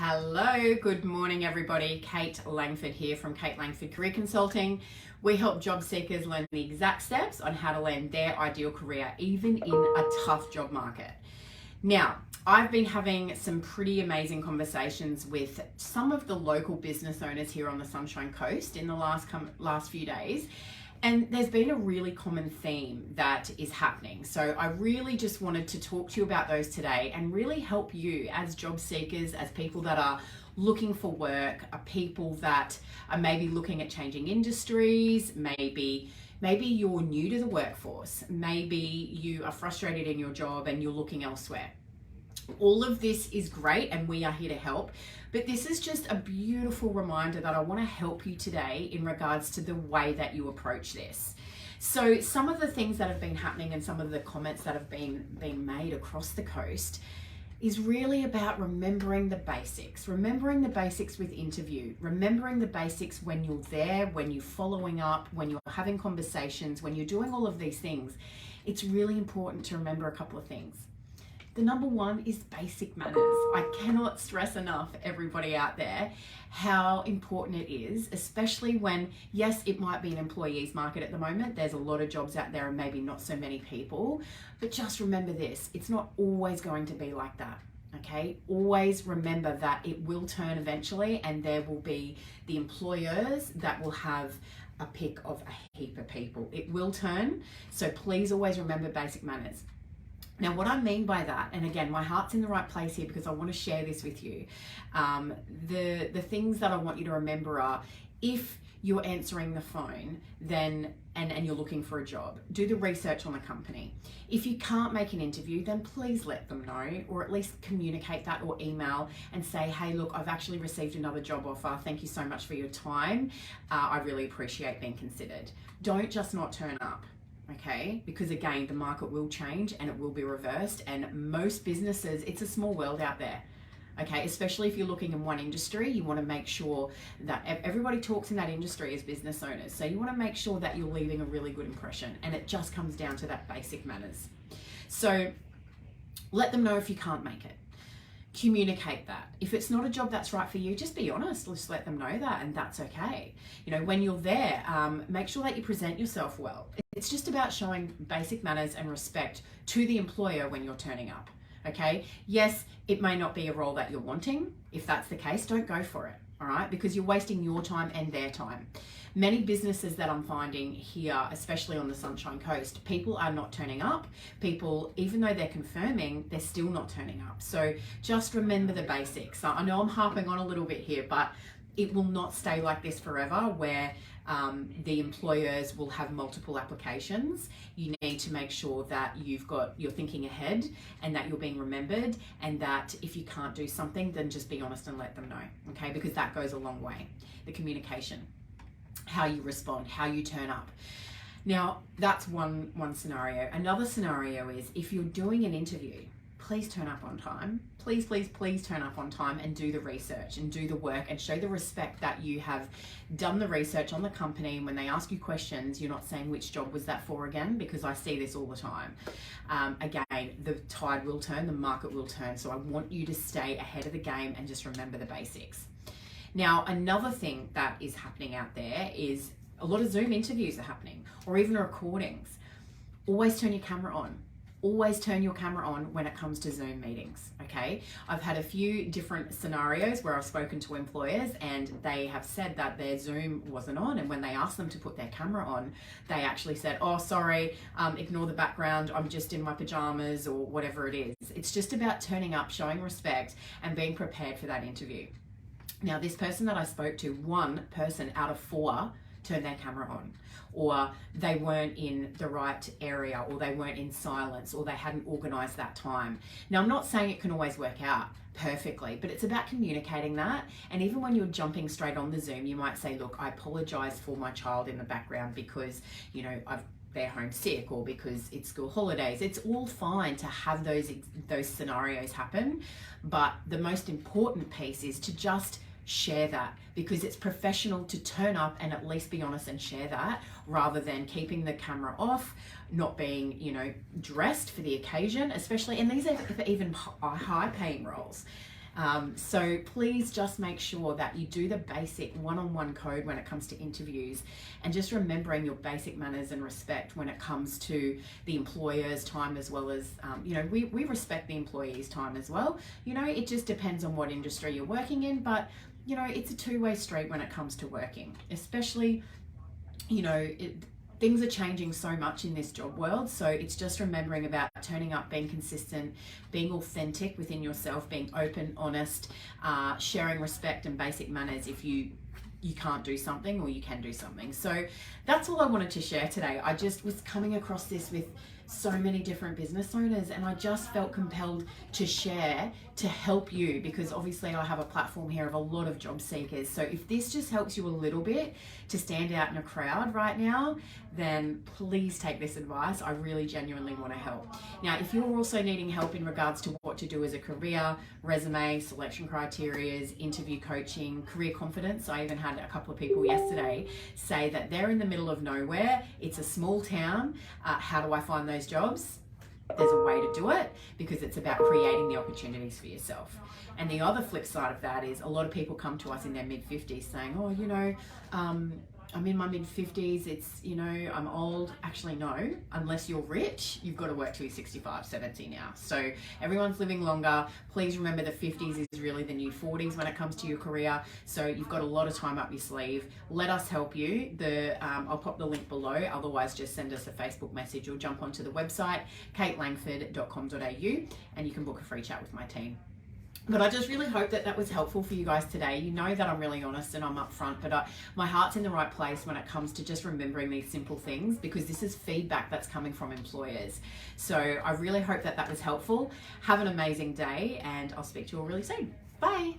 Hello, good morning everybody. Kate Langford here from Kate Langford Career Consulting. We help job seekers learn the exact steps on how to land their ideal career, even in a tough job market. Now, I've been having some pretty amazing conversations with some of the local business owners here on the Sunshine Coast in the last few days. And there's been a really common theme that is happening. So I really just wanted to talk to you about those today and really help you as job seekers, as people that are looking for work, are people that are maybe looking at changing industries, maybe you're new to the workforce, maybe you are frustrated in your job and you're looking elsewhere. All of this is great and we are here to help, but this is just a beautiful reminder that I want to help you today in regards to the way that you approach this. So some of the things that have been happening and some of the comments that have been made across the coast is really about remembering the basics with interview, remembering the basics when you're there, when you're following up, when you're having conversations, when you're doing all of these things. It's really important to remember a couple of things. The number one is basic manners. I cannot stress enough, everybody out there, how important it is, especially when, yes, it might be an employee's market at the moment. There's a lot of jobs out there and maybe not so many people, but just remember this, it's not always going to be like that. Okay, always remember that it will turn eventually and there will be the employers that will have a pick of a heap of people. It will turn, so please always remember basic manners. Now, what I mean by that, and again, my heart's in the right place here because I want to share this with you. The things that I want you to remember are, if you're answering the phone, then and you're looking for a job, do the research on the company. If you can't make an interview, then please let them know, or at least communicate that or email and say, hey, look, I've actually received another job offer. Thank you so much for your time. I really appreciate being considered. Don't just not turn up. Okay, because again, the market will change and it will be reversed, and most businesses, it's a small world out there. Okay, especially if you're looking in one industry, you want to make sure that everybody talks in that industry as business owners. So you want to make sure that you're leaving a really good impression, and it just comes down to that basic manners. So let them know if you can't make it. Communicate that. If it's not a job that's right for you, just be honest. Just let them know that, and that's okay. You know, when you're there, make sure that you present yourself well. It's just about showing basic manners and respect to the employer when you're turning up. Okay? Yes, it may not be a role that you're wanting. If that's the case, don't go for it. All right? Because you're wasting your time and their time. Many businesses that I'm finding here, especially on the Sunshine Coast, people are not turning up. People, even though they're confirming, they're still not turning up. So just remember the basics. I know I'm harping on a little bit here, but it will not stay like this forever, where the employers will have multiple applications. You need to make sure that you're thinking ahead and that you're being remembered, and that if you can't do something, then just be honest and let them know. Okay, because that goes a long way. The communication, how you respond, how you turn up. Now, that's one scenario. Another scenario is, if you're doing an interview, please turn up on time. Please turn up on time and do the research and do the work and show the respect that you have done the research on the company. And when they ask you questions, you're not saying, which job was that for again? Because I see this all the time. Again, the tide will turn, the market will turn. So I want you to stay ahead of the game and just remember the basics. Now, another thing that is happening out there is a lot of Zoom interviews are happening, or even recordings. Always turn your camera on. Always turn your camera on when it comes to Zoom meetings, okay? I've had a few different scenarios where I've spoken to employers and they have said that their Zoom wasn't on, and when they asked them to put their camera on, they actually said, oh, sorry, ignore the background, I'm just in my pajamas, or whatever it is. It's just about turning up, showing respect, and being prepared for that interview. Now, this person that I spoke to, 1 person out of 4 turned their camera on, or they weren't in the right area, or they weren't in silence, or they hadn't organized that time. Now, I'm not saying it can always work out perfectly, but it's about communicating that. And even when you're jumping straight on the Zoom, you might say, look, I apologize for my child in the background because, you know, they're home sick, or because it's school holidays. It's all fine to have those scenarios happen, but the most important piece is to just share that, because it's professional to turn up and at least be honest and share that, rather than keeping the camera off, not being, dressed for the occasion, especially, and these are even high paying roles. So please just make sure that you do the basic one-on-one code when it comes to interviews, and just remembering your basic manners and respect when it comes to the employer's time, as well as, we respect the employee's time as well. It just depends on what industry you're working in, but it's a two-way street when it comes to working, especially, things are changing so much in this job world. So it's just remembering about turning up, being consistent, being authentic within yourself, being open, honest, sharing respect and basic manners if you can't do something or you can do something. So that's all I wanted to share today. I just was coming across this with so many different business owners, and I just felt compelled to share to help you, because obviously I have a platform here of a lot of job seekers. So if this just helps you a little bit to stand out in a crowd right now, then please take this advice. I really genuinely want to help. Now, if you're also needing help in regards to what to do as a career, resume, selection criteria, interview coaching, career confidence, I even had a couple of people yesterday say that they're in the middle of nowhere. It's a small town. How do I find those jobs? There's a way to do it, because it's about creating the opportunities for yourself. And the other flip side of that is a lot of people come to us in their mid-50s saying, I'm in my mid-50s, I'm old. Actually, no, unless you're rich, you've got to work till you're 65, 70 now. So everyone's living longer. Please remember the 50s is really the new 40s when it comes to your career. So you've got a lot of time up your sleeve. Let us help you. I'll pop the link below. Otherwise, just send us a Facebook message or jump onto the website, katelangford.com.au, and you can book a free chat with my team. But I just really hope that was helpful for you guys today. You know that I'm really honest and I'm upfront, but my heart's in the right place when it comes to just remembering these simple things, because this is feedback that's coming from employers. So I really hope that was helpful. Have an amazing day, and I'll speak to you all really soon. Bye.